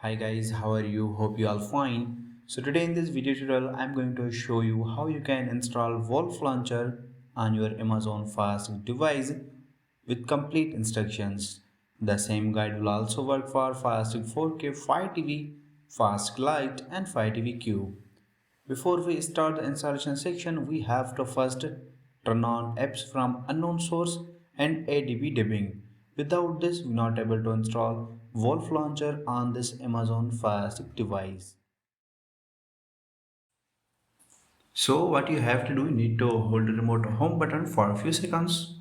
Hi guys, how are you? Hope you all fine. So today in this video tutorial, I'm going to show you how you can install Wolf Launcher on your Amazon Fire device with complete instructions. The same guide will also work for Firestick 4K, Fire TV, Fast Lite and Fire TV Cube. Before we start the installation section, we have to first turn on apps from unknown source and ADB dubbing. Without this, we're not able to install Wolf Launcher on this Amazon Fire Stick device. So what you have to do, you need to hold the remote home button for a few seconds.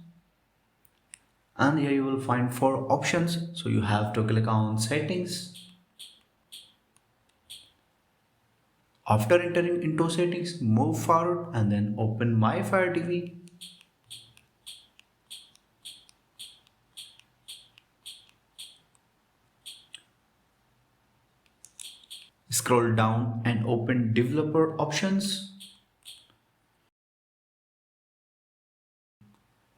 And here you will find four options. So you have to click on settings. After entering into settings, move forward and then open My Fire TV. Scroll down and open developer options,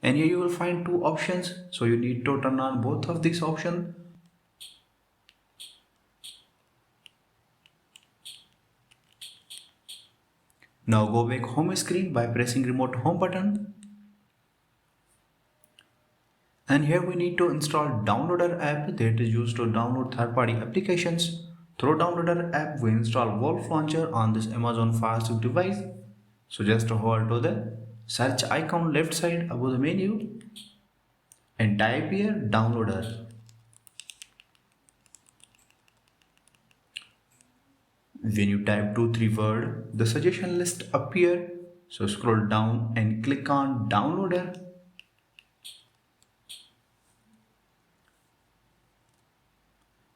and here you will find two options, so you need to turn on both of these options. Now go back home screen by pressing remote home button, and here we need to install downloader app that is used to download third-party applications. Through downloader app we install Wolf Launcher on this Amazon Fire Stick device. So just hold to the search icon left side above the menu and type here downloader. When you type 2-3 word, the suggestion list appear. So scroll down and click on downloader.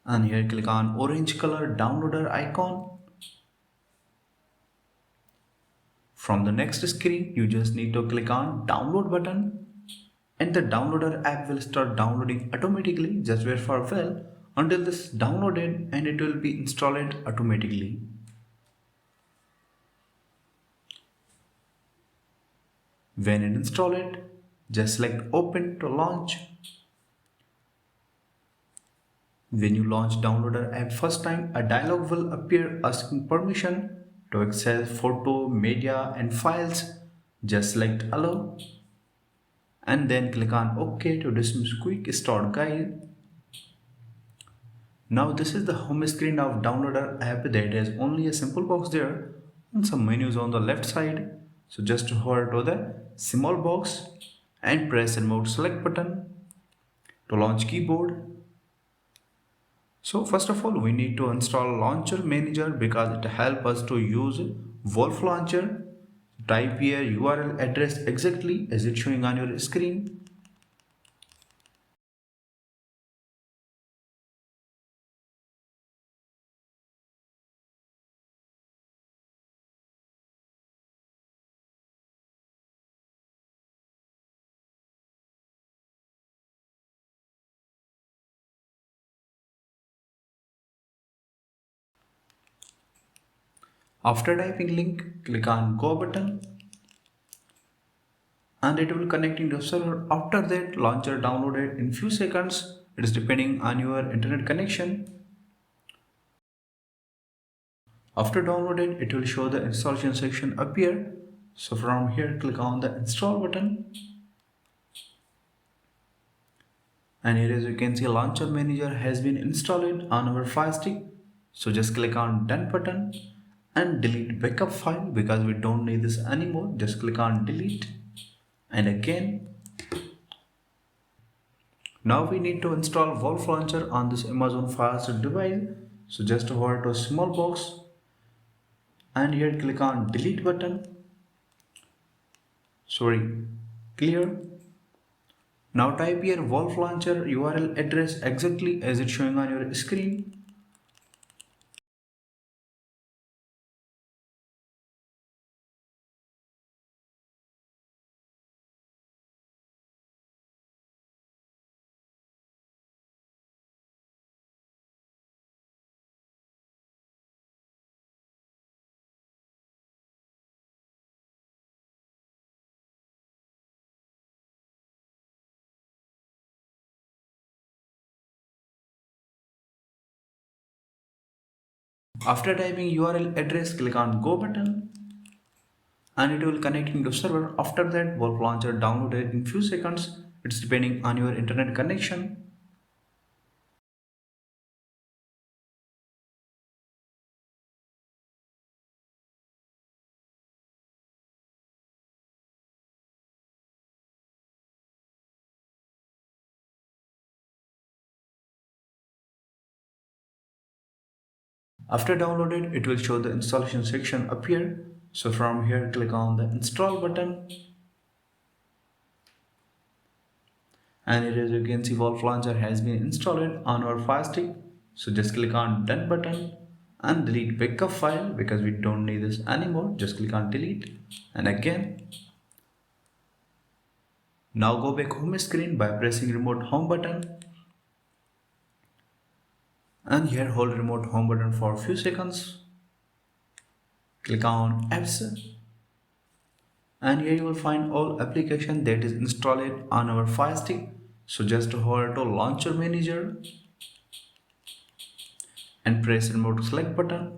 And here click on orange color downloader icon. From the next screen, you just need to click on download button. And the downloader app will start downloading automatically. Just wait for a while until this downloaded and it will be installed automatically. When it installed, just select open to launch. When you launch downloader app first time, a dialog will appear asking permission to access photo, media and files. Just select allow and then click on OK to dismiss quick start guide. Now this is the home screen of downloader app that has only a simple box there and some menus on the left side. So just hold to the small box and press the remote select button to launch keyboard. So first of all, we need to install Launcher Manager because it helps us to use Wolf Launcher. Type here URL address exactly as it's showing on your screen. After typing link, click on Go button and it will connect into the server. After that, launcher downloaded in few seconds. It is depending on your internet connection. After downloaded, it will show the installation section appear. So from here, click on the install button. And here as you can see, launcher manager has been installed on our Fire Stick. So just click on done button and delete backup file because we don't need this anymore. Just click on delete and again. Now we need to install Wolf Launcher on this Amazon Fire Stick device. So just hold to a small box and here click on delete button. Sorry, clear. Now type here Wolf Launcher URL address exactly as it's showing on your screen. After typing URL address, click on go button and it will connect into server. After that, Wolf Launcher downloaded in few seconds. It's depending on your internet connection. After downloaded, it will show the installation section appear. So from here, click on the install button. And here, as you can see, Wolf Launcher has been installed on our Firestick. So just click on done button and delete backup file because we don't need this anymore. Just click on delete and again. Now go back home screen by pressing remote home button. And here hold remote home button for a few seconds. Click on apps. And here you will find all application that is installed on our Firestick. So just hold to launcher manager and press remote select button.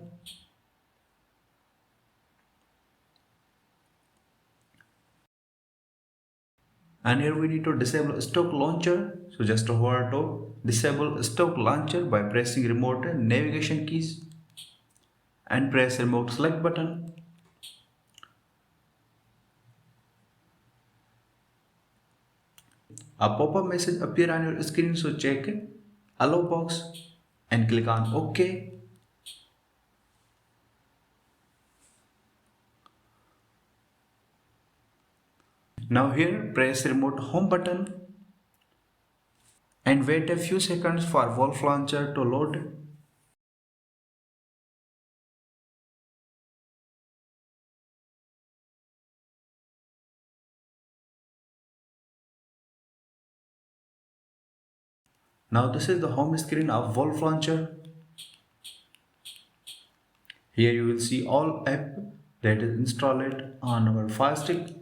And here we need to disable stock launcher. So just hold to disable stock launcher by pressing remote navigation keys and press remote select button. A pop-up message appear on your screen, so check allow box and click on OK. Now here press remote home button and wait a few seconds for Wolf Launcher to load. Now this is the home screen of Wolf Launcher. Here you will see all app that is installed on our Firestick.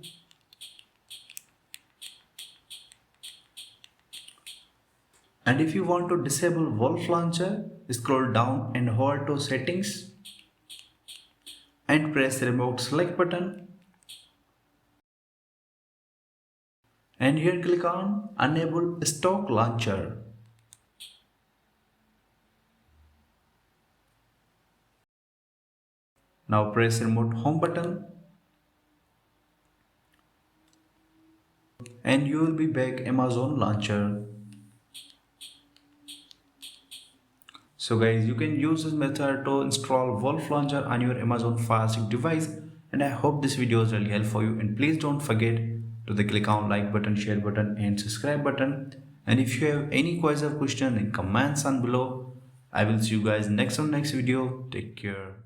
And if you want to disable Wolf Launcher, scroll down and hold to settings and press remote select button. And here click on enable stock launcher. Now press remote home button and you will be back Amazon launcher. So guys, you can use this method to install Wolf Launcher on your Amazon Fire Stick device, and I hope this video is really helpful for you. And please don't forget to click on like button, share button and subscribe button. And if you have any question in comments on below, I will see you guys next video. Take care.